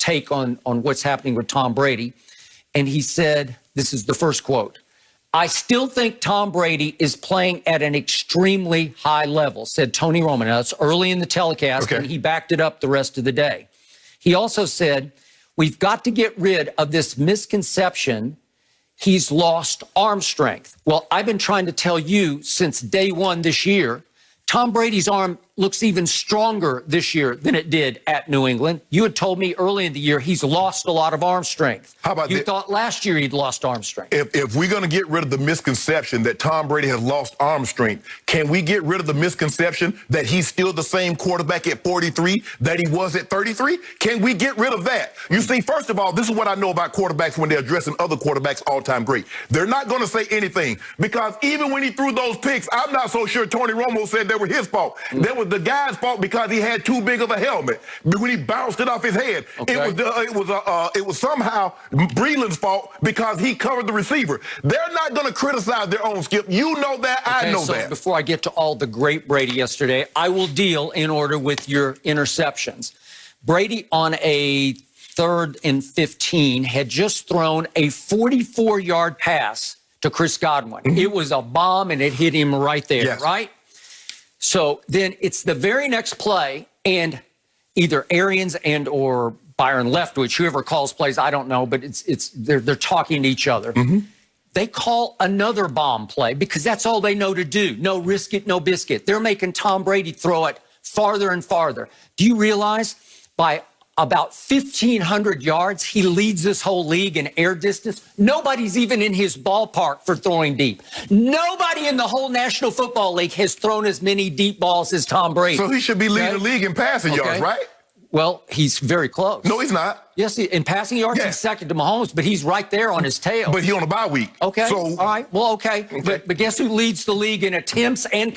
take on what's happening with Tom Brady. And he said, this is the first quote, "I still think Tom Brady is playing at an extremely high level," said Tony Romo. Now, it's early in the telecast, and he backed it up the rest of the day. He also said, "We've got to get rid of this misconception he's lost arm strength." Well, I've been trying to tell you since day one this year, Tom Brady's arm looks even stronger this year than it did at New England. You had told me early in the year he's lost a lot of arm strength. How about you thought last year he'd lost arm strength? If we're going to get rid of the misconception that Tom Brady has lost arm strength, can we get rid of the misconception that he's still the same quarterback at 43 that he was at 33? Can we get rid of that? You see, first of all, this is what I know about quarterbacks when they're addressing other quarterbacks all-time great. They're not going to say anything, because even when he threw those picks, I'm not so sure Tony Romo said they were his fault. They were the guy's fault because he had too big of a helmet when he bounced it off his head. It was somehow Breland's fault because he covered the receiver. They're not going to criticize their own, Skip. You know that. I know that. Before I get to all the great Brady yesterday, I will deal in order with your interceptions. Brady on a 3rd and 15 had just thrown a 44-yard pass to Chris Godwin. It was a bomb, and it hit him right there, right? So then it's the very next play, and either Arians and or Byron Leftwich, whoever calls plays, I don't know, but they're talking to each other. They call another bomb play because that's all they know to do. No risk it, no biscuit. They're making Tom Brady throw it farther and farther. Do you realize by about 1,500 yards, he leads this whole league in air distance? Nobody's even in his ballpark for throwing deep. Nobody in the whole National Football League has thrown as many deep balls as Tom Brady. So he should be leading the league in passing yards, right? Well, he's very close. No, he's not. Yes, in passing yards, he's second to Mahomes, but he's right there on his tail. But he on a bye week. Okay, so, all right, well, okay. But guess who leads the league in attempts and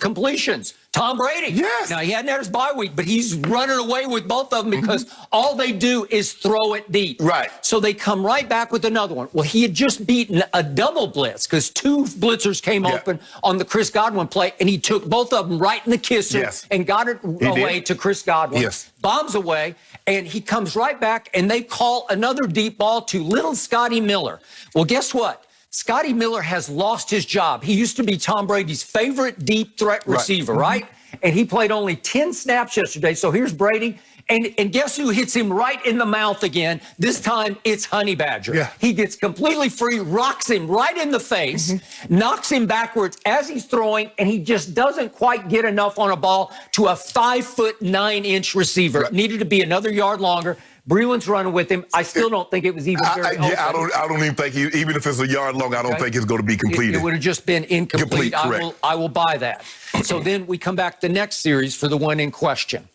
completions? Tom Brady. Yes. Now, he hadn't had his bye week, but he's running away with both of them because all they do is throw it deep. Right. So they come right back with another one. Well, he had just beaten a double blitz because 2 blitzers came open on the Chris Godwin play, and he took both of them right in the kisser and got it away to Chris Godwin. Bombs away, and he comes right back, and they call another deep ball to little Scotty Miller. Well, guess what? Scotty Miller has lost his job. He used to be Tom Brady's favorite deep threat receiver, right? And he played only 10 snaps yesterday. So here's Brady. And guess who hits him right in the mouth again? This time, it's Honey Badger. He gets completely free, rocks him right in the face, knocks him backwards as he's throwing, and he just doesn't quite get enough on a ball to a 5'9" receiver. It needed to be another yard longer. Breland's running with him. I still don't think it was even very open. I don't even think even if it's a yard long, I don't think it's going to be completed. It would have just been incomplete. I will buy that. So then we come back the next series for the one in question.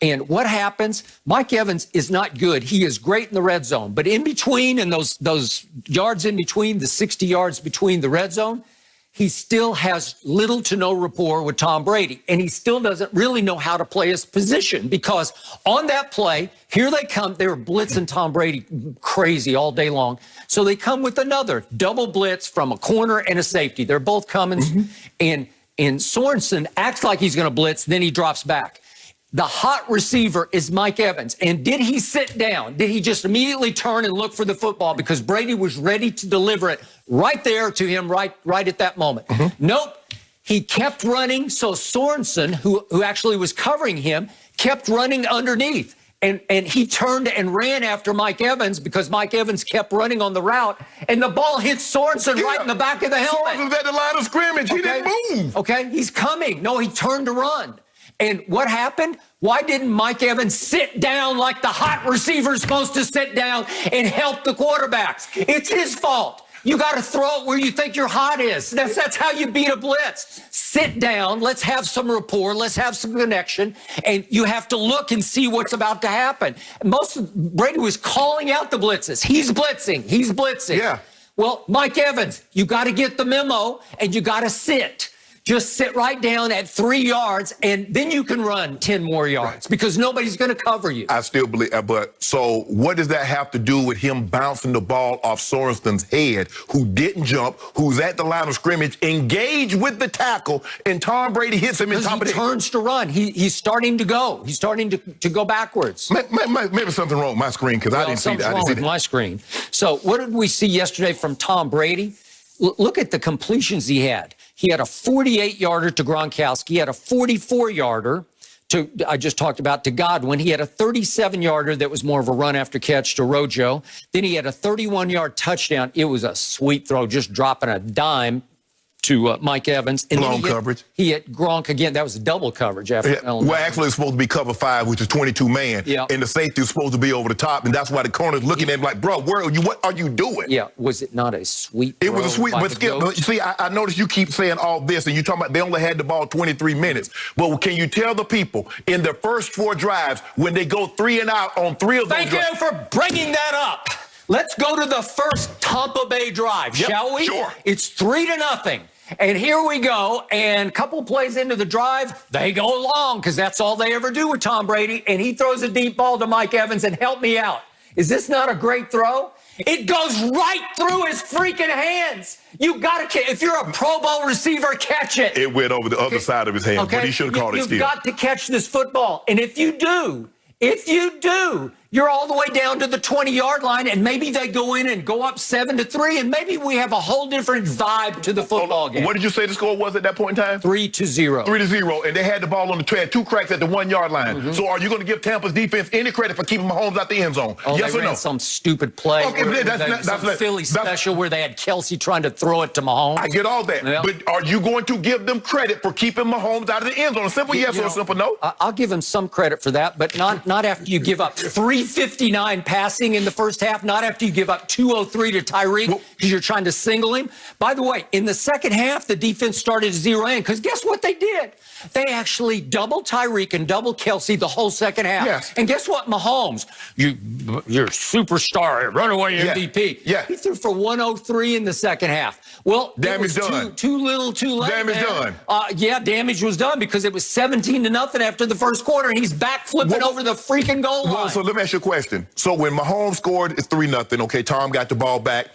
And what happens? Mike Evans is not good. He is great in the red zone. But in between, and those yards in between, the 60 yards between the red zone, he still has little to no rapport with Tom Brady. And he still doesn't really know how to play his position, because on that play, here they come. They were blitzing Tom Brady crazy all day long. So they come with another double blitz from a corner and a safety. They're both coming. And Sorensen acts like he's going to blitz. Then he drops back. The hot receiver is Mike Evans. And did he sit down? Did he just immediately turn and look for the football because Brady was ready to deliver it right there to him right at that moment? Nope. He kept running. So Sorensen, who actually was covering him, kept running underneath. And he turned and ran after Mike Evans because Mike Evans kept running on the route. And the ball hit Sorensen right in the back of the helmet. Sorensen's at the line of scrimmage. He didn't move. Okay, he's coming. No, he turned to run. And what happened? Why didn't Mike Evans sit down like the hot receiver is supposed to sit down and help the quarterbacks? It's his fault. You got to throw it where you think your hot is. That's how you beat a blitz. Sit down. Let's have some rapport. Let's have some connection. And you have to look and see what's about to happen. Brady was calling out the blitzes. He's blitzing. He's blitzing. Yeah. Well, Mike Evans, you got to get the memo and you got to sit. Just sit right down at 3 yards, and then you can run 10 more yards because nobody's going to cover you. I still believe that, but so what does that have to do with him bouncing the ball off Sorensen's head, who didn't jump, who's at the line of scrimmage, engaged with the tackle, and Tom Brady hits him in top of the head? He turns to run. He's starting to go. He's starting to go backwards. Maybe something wrong with my screen because I didn't see that. Something's wrong with my screen. So what did we see yesterday from Tom Brady? Look at the completions he had. He had a 48-yarder to Gronkowski. He had a 44-yarder to, I just talked about, to Godwin. He had a 37-yarder that was more of a run after catch to Rojo. Then he had a 31-yard touchdown. It was a sweet throw, just dropping a dime to Mike Evans. And long coverage. He hit Gronk again. That was a double coverage. After well, actually, it's supposed to be cover 5, which is 22 man. Yeah. And the safety was supposed to be over the top. And that's why the corner's looking at him like, bro, where are you? What are you doing? Yeah. Was it not a sweet throw? It was a sweet, but Skip, you see, I noticed you keep saying all this, and you're talking about they only had the ball 23 minutes. But can you tell the people in their first 4 drives, when they go 3 and out on 3 of those Thank you for bringing that up. Let's go to the first Tampa Bay drive, shall we? Sure. It's 3-0. And here we go, and a couple plays into the drive, they go long because that's all they ever do with Tom Brady, and he throws a deep ball to Mike Evans, and help me out. Is this not a great throw? It goes right through his freaking hands. You got to, if you're a Pro Bowl receiver, catch it. It went over the other side of his hand, but he should have caught it still. You've got to catch this football, and if you do, you're all the way down to the 20-yard line, and maybe they go in and go up 7-3, and maybe we have a whole different vibe to the football game. What did you say the score was at that point in time? 3-0. 3-0, and they had the ball on the track, 2 cracks at the 1-yard line. So are you going to give Tampa's defense any credit for keeping Mahomes out the end zone? Oh, yes they or no? ran some stupid play. Okay, that's Philly special where they had Kelsey trying to throw it to Mahomes. I get all that, but are you going to give them credit for keeping Mahomes out of the end zone? A simple yes or a simple no? I'll give him some credit for that, but not after you give up 359 passing in the first half, not after you give up 203 to Tyreek because you're trying to single him. By the way, in the second half, the defense started to zero in because guess what they did? They actually doubled Tyreek and doubled Kelsey the whole second half. Yes. And guess what, Mahomes? You're superstar, runaway MVP. Yeah. He threw for 103 in the second half. Well, damage done. Too little, too late. Damage done. Yeah, damage was done because it was 17-0 after the first quarter, and he's back flipping over the freaking goal line. Well, so let me ask you a question. So when Mahomes scored, it's 3-0. Okay, Tom got the ball back.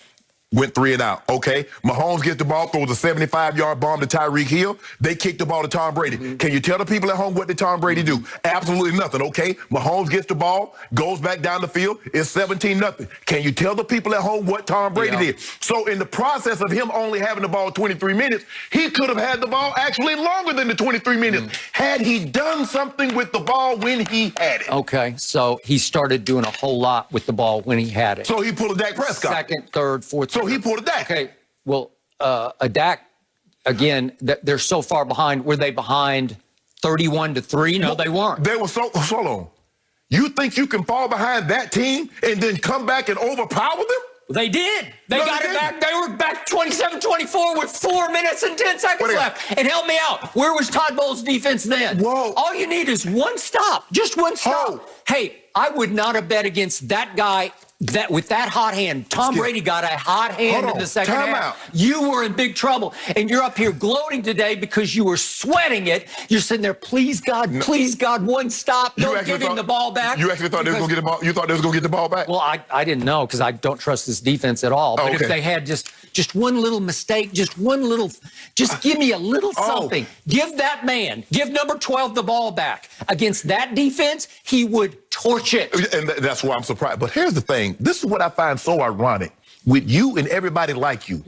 Went 3 and out. Okay, Mahomes gets the ball, throws a 75-yard bomb to Tyreek Hill. They kick the ball to Tom Brady. Can you tell the people at home what did Tom Brady do? Absolutely nothing. Okay, Mahomes gets the ball, goes back down the field. It's 17-0. Can you tell the people at home what Tom Brady did? So in the process of him only having the ball 23 minutes, he could have had the ball actually longer than the 23 minutes had he done something with the ball when he had it. Okay, so he started doing a whole lot with the ball when he had it. So he pulled a Dak Prescott. Second, third, fourth. So he pulled a Dak. Okay, well, a Dak, again, they're so far behind. Were they behind 31-3? No, they weren't. They were so long. You think you can fall behind that team and then come back and overpower them? They did. They got it back. They were back 27-24 with 4 minutes and 10 seconds left. And help me out. Where was Todd Bowles' defense then? Whoa. All you need is one stop. Just one stop. Hey, I would not have bet against that guy with that hot hand. Tom Brady got a hot hand in the second half. You were in big trouble. And you're up here gloating today because you were sweating it. You're sitting there, please God, one stop. Don't give him the ball back. You actually thought they was going to get the ball? You thought they was going to get the ball back? Well, I didn't know because I don't trust this defense at all. But if they had just one little mistake, just give me a little something. Give number 12 the ball back. Against that defense, he would torch it. And that's why I'm surprised. But here's the thing. This is what I find so ironic with you and everybody like you.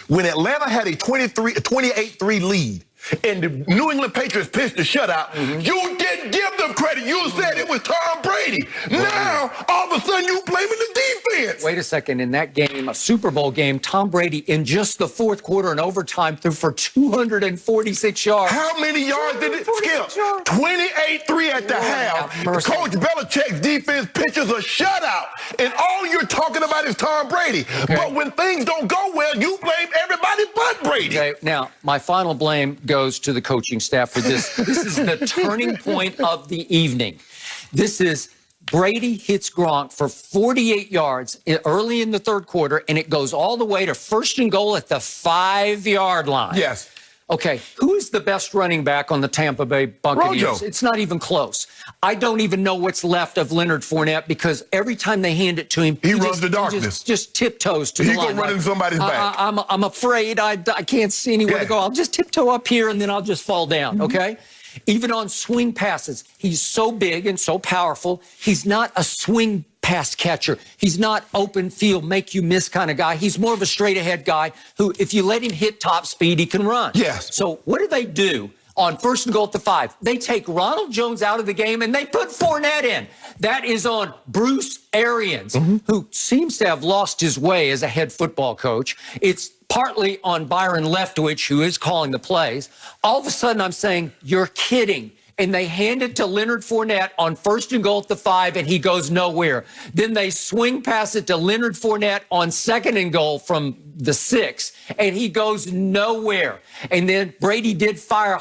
When Atlanta had a 28-3 lead and the New England Patriots pitched a shutout, you didn't give them credit. You said it was Tom Brady. Now, all of a sudden, you blaming the defense. Wait a second. In that game, a Super Bowl game, Tom Brady, in just the fourth quarter and overtime, threw for 246 yards. How many yards did it skip? 28-3 at the half. Coach Belichick's defense pitches a shutout, and all you're talking about is Tom Brady. But when things don't go well, you blame everybody but Brady. Okay, now, my final blame goes to the coaching staff for this. This is the turning point of the evening. This is Brady hits Gronk for 48 yards early in the third quarter, and it goes all the way to 1st and goal at the 5-yard line. Yes. Okay, who is the best running back on the Tampa Bay Buccaneers? Rojo. It's not even close. I don't even know what's left of Leonard Fournette because every time they hand it to him, he runs the darkness. Just tiptoes to the line. He go running somebody's back. I'm afraid I can't see anywhere to go. I'll just tiptoe up here and then I'll just fall down, okay? Even on swing passes, he's so big and so powerful. He's not a swing pass catcher. He's not open field, make you miss kind of guy. He's more of a straight ahead guy who, if you let him hit top speed, he can run. Yes. So what do they do on 1st and goal at the 5? They take Ronald Jones out of the game and they put Fournette in. That is on Bruce Arians, who seems to have lost his way as a head football coach. It's partly on Byron Leftwich, who is calling the plays. All of a sudden, I'm saying, you're kidding. And they hand it to Leonard Fournette on 1st and goal at the 5, and he goes nowhere. Then they swing pass it to Leonard Fournette on 2nd and goal from the 6, and he goes nowhere. And then Brady did fire